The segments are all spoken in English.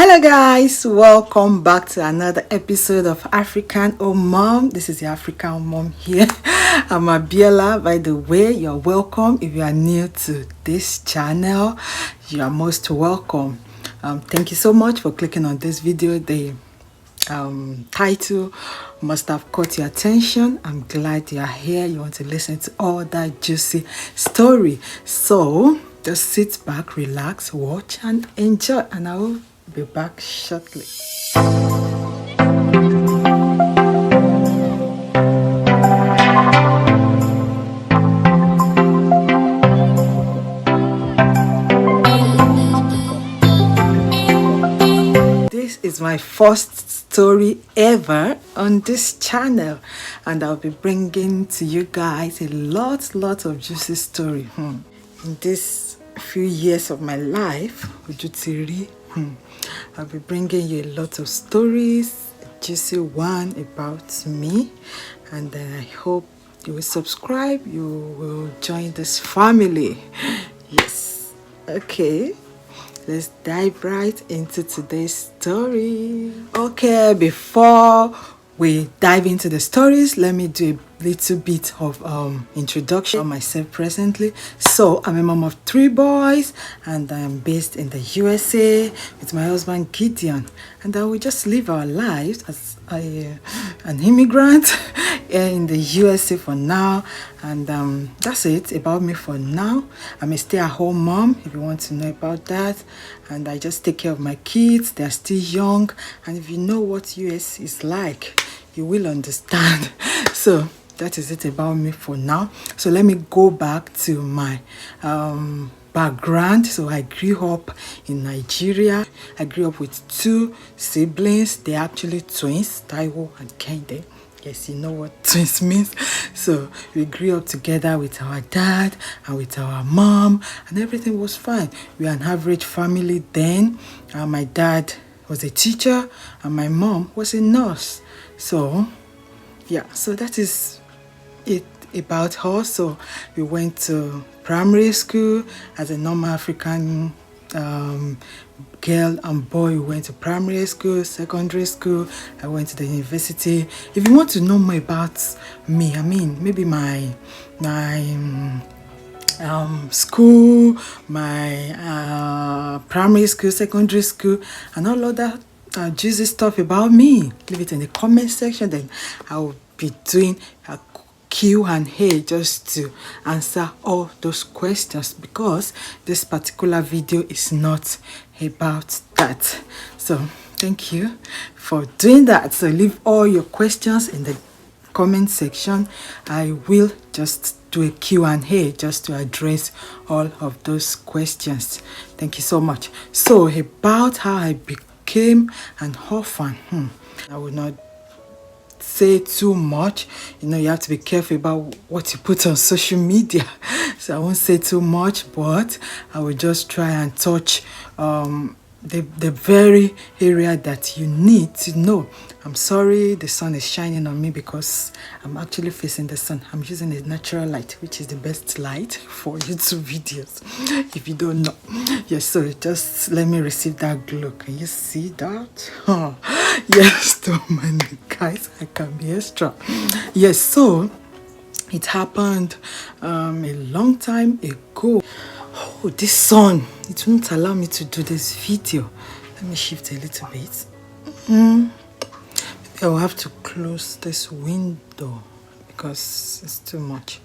Hello guys, welcome back to another episode of African Home Mom. This is the African Home Mom here. I'm Abiola. By the way, you're welcome. If you are new to this channel, you are most welcome. Thank you so much for clicking on this video. The title must have caught your attention. I'm glad you are here. You want to listen to all that juicy story. So just sit back, relax, watch and enjoy, and I will be back shortly. This is my first story ever on this channel, and I'll be bringing to you guys a lot of juicy story. In this few years of my life, I'll be bringing you a lot of stories, a juicy one about me, and I hope you will subscribe, you will join this family. Yes, okay, let's dive right into today's story. Okay, before we dive into the stories, let me do a little bit of introduction on myself presently. So I'm a mom of 3 boys, and I'm based in the USA with my husband Gideon, and we just live our lives as an immigrant in the USA for now. And that's it about me for now. I'm a stay-at-home mom, if you want to know about that, and I just take care of my kids. They're still young, and if you know what US is like, you will understand. So that is it about me for now. So let me go back to my background. So I grew up in Nigeria. I grew up with 2 siblings. They're actually twins, Taiwo and Kende. Yes, you know what twins means. So we grew up together with our dad and with our mom, and everything was fine. We were an average family then. My dad was a teacher and my mom was a nurse. So yeah, so that is it about her. So we went to primary school as a normal African girl and boy. We went to primary school, secondary school. I went to the university. If you want to know more about me, I mean maybe my school, my primary school, secondary school, and all of that juicy stuff about me, leave it in the comment section. Then I will be doing a Q&A just to answer all those questions, because this particular video is not about that. So thank you for doing that. So leave all your questions in the comment section. I will just do a Q&A just to address all of those questions. Thank you so much. So about how I became an orphan, I will not say too much. You know, you have to be careful about what you put on social media. So I won't say too much, but I will just try and touch the very area that you need to know. I'm sorry the sun is shining on me because I'm actually facing the sun. I'm using a natural light, which is the best light for YouTube videos, if you don't know. Yes, so just let me receive that glow. Can you see that? Oh, yes, don't mind me, guys. I can be extra. Yes, so it happened a long time ago. Oh, this sun, it won't allow me to do this video. Let me shift a little bit. Maybe I will have to close this window because it's too much.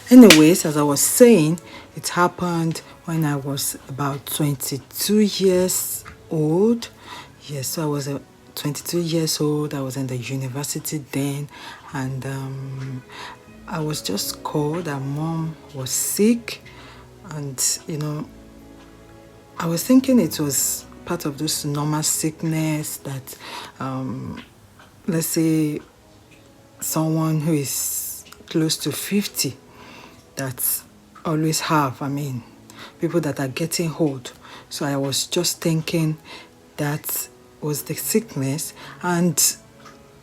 Anyways, as I was saying, it happened when I was about 22 years old. Yes, so I was 22 years old. I was in the university then, and I was just called that mom was sick. And you know, I was thinking it was part of this normal sickness that let's say someone who is close to 50 that always have, I mean people that are getting old. So I was just thinking that was the sickness, and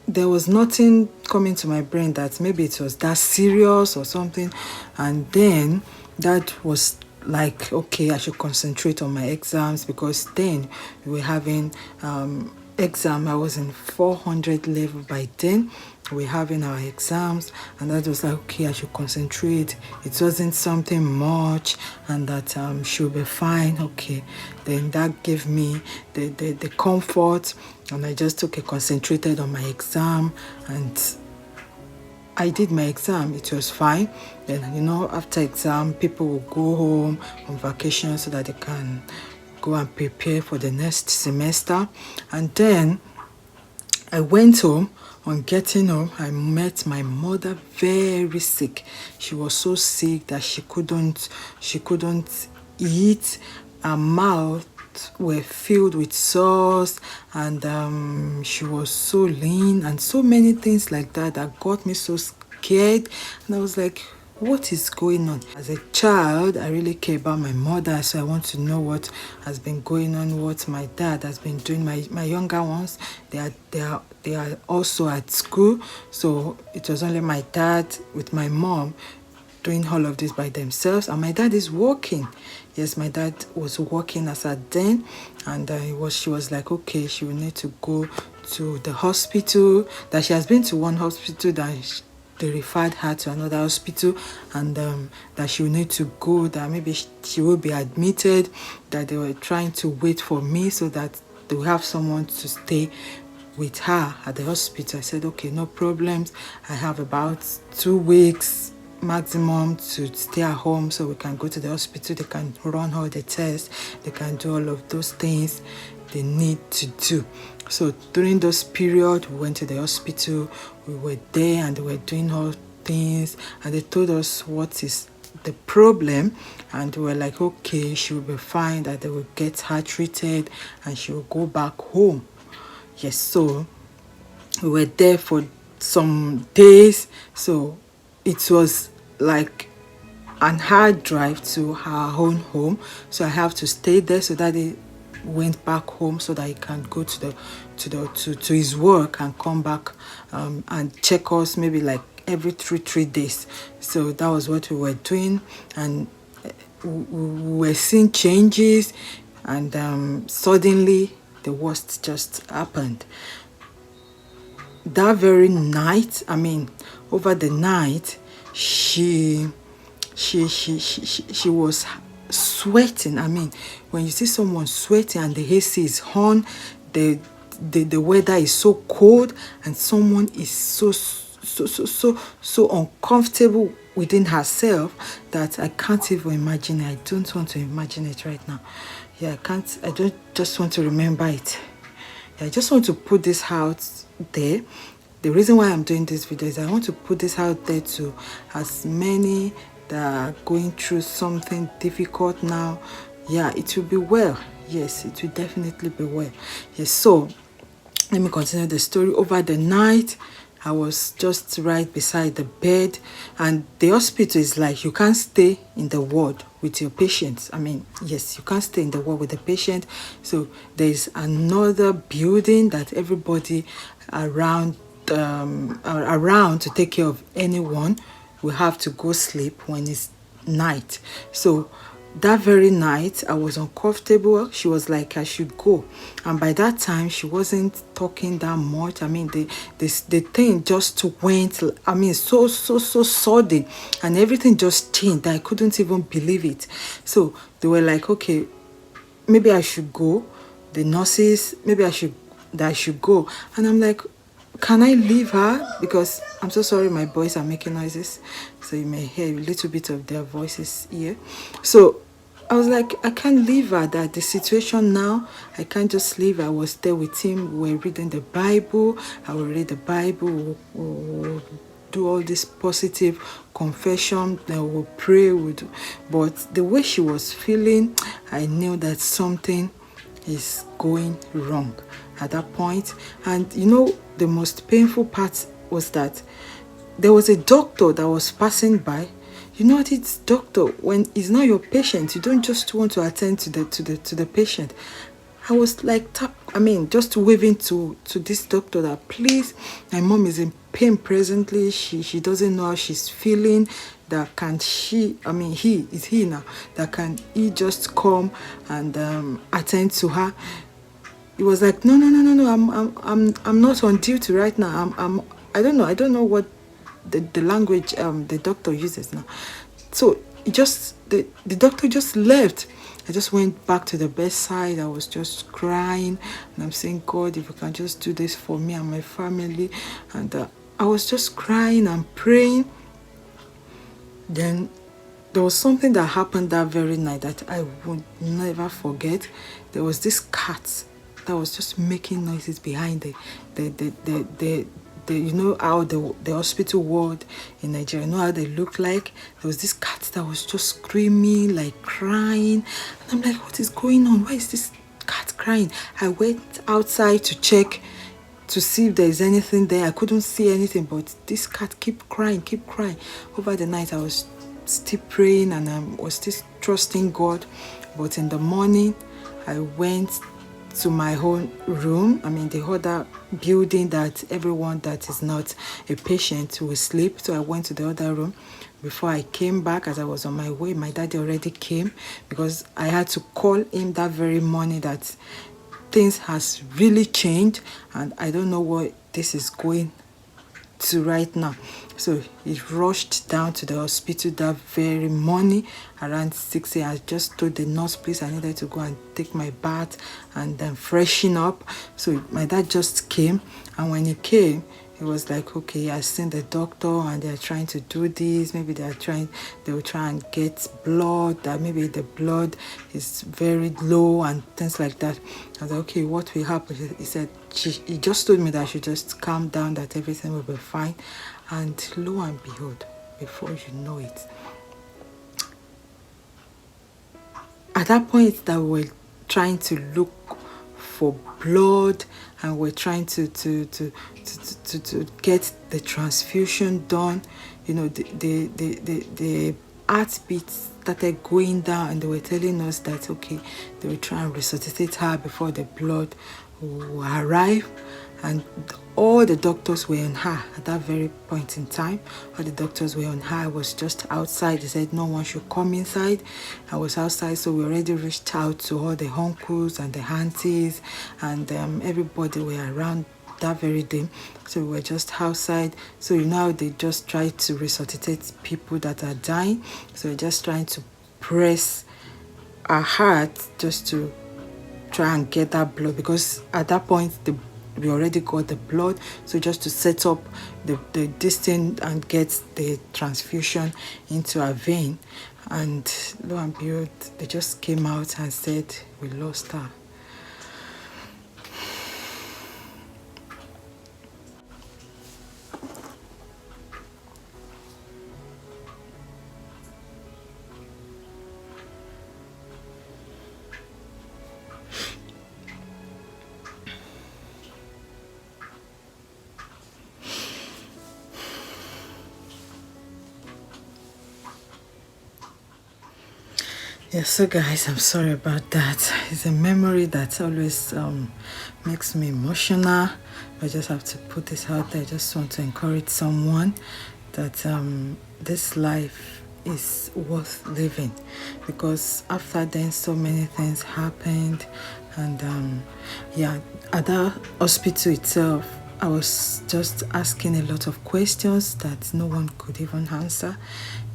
there was nothing coming to my brain that maybe it was that serious or something. And then that was like, okay, I should concentrate on my exams, because then we were having exam. I was in 400 level by then. We're having our exams, and that was like, okay, I should concentrate. It wasn't something much, and that she'll be fine. Okay, then that gave me the comfort, and I just took it, concentrated on my exam, and I did my exam. It was fine. Then, you know, after exam, people will go home on vacation so that they can go and prepare for the next semester. And then I went home. On getting home, I met my mother very sick. She was so sick that she couldn't eat. Her mouth were filled with sauce, and she was so lean, and so many things like that that got me so scared. And I was like, what is going on? As a child, I really care about my mother, so I want to know what has been going on, what my dad has been doing. My younger ones, they are also at school, so it was only my dad with my mom doing all of this by themselves, and my dad is working. Yes, my dad was working as at then, and she was like, okay, she will need to go to the hospital. That she has been to one hospital, that they referred her to another hospital, and that she will need to go, that maybe she will be admitted, that they were trying to wait for me so that they will have someone to stay with her at the hospital. I said, okay, no problems. I have about 2 weeks maximum to stay at home, so we can go to the hospital. They can run all the tests, they can do all of those things they need to do. So during those period, we went to the hospital. We were there, and they were doing all things, and they told us what is the problem, and we were like, okay, she will be fine, that they will get her treated, and she will go back home. Yes, so we were there for some days. So it was like an hard drive to her own home, so I have to stay there. So that they went back home so that he can go to his work and come back and check us maybe like every three days. So that was what we were doing, and we were seeing changes, and suddenly the worst just happened. That very night, I mean, over the night, she was sweating. I mean, when you see someone sweating and the AC is on, the weather is so cold, and someone is so uncomfortable within herself that I can't even imagine it. I don't want to imagine it right now. Yeah, I don't just want to remember it. Yeah, I just want to put this out there. The reason why I'm doing this video is I want to put this out there to as many that are going through something difficult now. Yeah, it will be well. Yes, it will definitely be well. Yes, so let me continue the story. Over the night, I was just right beside the bed, and the hospital is like, you can't stay in the ward with your patients. I mean, yes, you can't stay in the ward with the patient. So there's another building that everybody around to take care of anyone will have to go sleep when it's night. So that very night, I was uncomfortable. She was like, I should go. And by that time, she wasn't talking that much. I mean, the thing just went, I mean, so sudden. And everything just changed. I couldn't even believe it. So they were like, okay, maybe I should go. The nurses, maybe I should go. And I'm like, can I leave her? Because I'm so sorry, my boys are making noises, so you may hear a little bit of their voices here. So I was like, I can't leave her. That the situation now, I can't just leave her. I was there with him. We were reading the Bible. I will read the Bible. We'll do all this positive confession. Then we'll pray. But the way she was feeling, I knew that something is going wrong at that point. And you know, the most painful part was that there was a doctor that was passing by. You know what, it's doctor, when it's not your patient, you don't just want to attend to the patient. I was like, just waving to this doctor that, please, my mom is in pain presently. She doesn't know how she's feeling. That can he now, that can he just come and attend to her. It was like, no, I'm not on duty right now. I don't know what the language the doctor uses now. So the doctor just left. I just went back to the bedside. I was just crying, and I'm saying, God, if you can just do this for me and my family. And I was just crying and praying. Then there was something that happened that very night that I would never forget. There was this cat that was just making noises behind the you know how the hospital ward in Nigeria, you know how they look like. There was this cat that was just screaming, like crying, and I'm like, what is going on? Why is this cat crying? I went outside to check to see if there is anything there. I couldn't see anything, but this cat keep crying. Over the night I was still praying and I was still trusting God. But in the morning I went to my own room, the other building that everyone that is not a patient will sleep. So I went to the other room. Before I came back, as I was on my way, my daddy already came, because I had to call him that very morning that things has really changed and I don't know what this is going to right now. So he rushed down to the hospital that very morning around 6 a.m. I just told the nurse, please, I needed to go and take my bath and then freshen up. So my dad just came, and when he came, he was like, okay, I've seen the doctor and they're trying to do this. Maybe they will try and get blood, that maybe the blood is very low and things like that. I was like, okay, what will happen? He said, he just told me that I should just calm down, that everything will be fine. And lo and behold, before you know it, at that point that we were trying to look for blood and we're trying to get the transfusion done, the heartbeat started going down, and they were telling us that, okay, they will try and resuscitate her before the blood will arrive. And all the doctors were on her at that very point in time. All the doctors were on her. I was just outside. They said no one should come inside. I was outside, so we already reached out to all the uncles and the aunties, and everybody were around that very day. So we were just outside. So now they just try to resuscitate people that are dying. So we're just trying to press our heart just to try and get that blood, because at that point we already got the blood, so just to set up the distance and get the transfusion into our vein. And lo and behold, they just came out and said we lost her. Yes, so guys, I'm sorry about that. It's a memory that always makes me emotional. I just have to put this out there. I just want to encourage someone that this life is worth living, because after then so many things happened. And at the hospital itself, I was just asking a lot of questions that no one could even answer.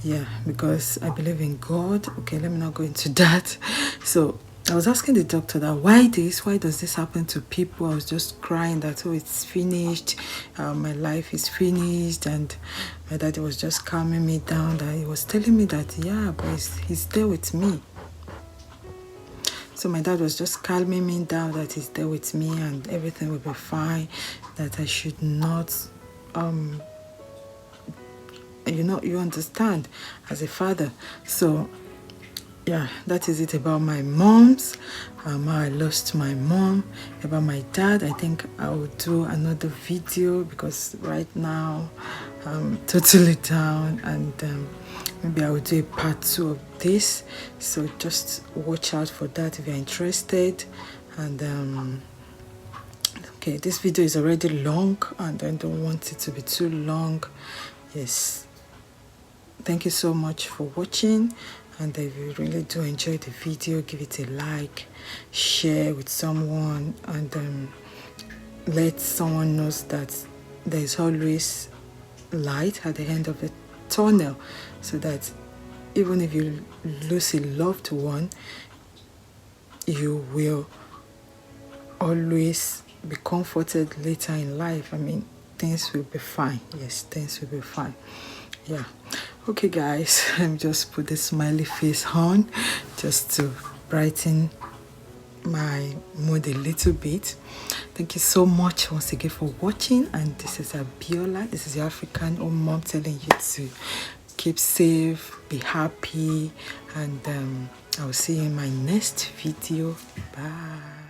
Yeah, because I believe in God. Okay, let me not go into that. So I was asking the doctor that why does this happen to people? I was just crying that, oh, it's finished, my life is finished. And my daddy was just calming me down, that he was telling me that, yeah, but he's there with me. So my dad was just calming me down, that he's there with me and everything will be fine, that I should not you understand, as a father. So yeah, that is it about my moms, how I lost my mom. About my dad, I think I will do another video, because right now I'm totally down, and maybe I will do a part 2 of this. So just watch out for that if you're interested. And okay, this video is already long and I don't want it to be too long. Yes, thank you so much for watching, and if you really do enjoy the video, give it a like, share with someone, and let someone know that there is always light at the end of the tunnel, so that even if you lose a loved one, you will always be comforted later in life. I mean, things will be fine. Yes, things will be fine. Yeah. Okay, guys, let me just put the smiley face on just to brighten my mood a little bit. Thank you so much once again for watching, and this is Abiola. This is your African home mom telling you to keep safe, be happy, and I will see you in my next video. Bye.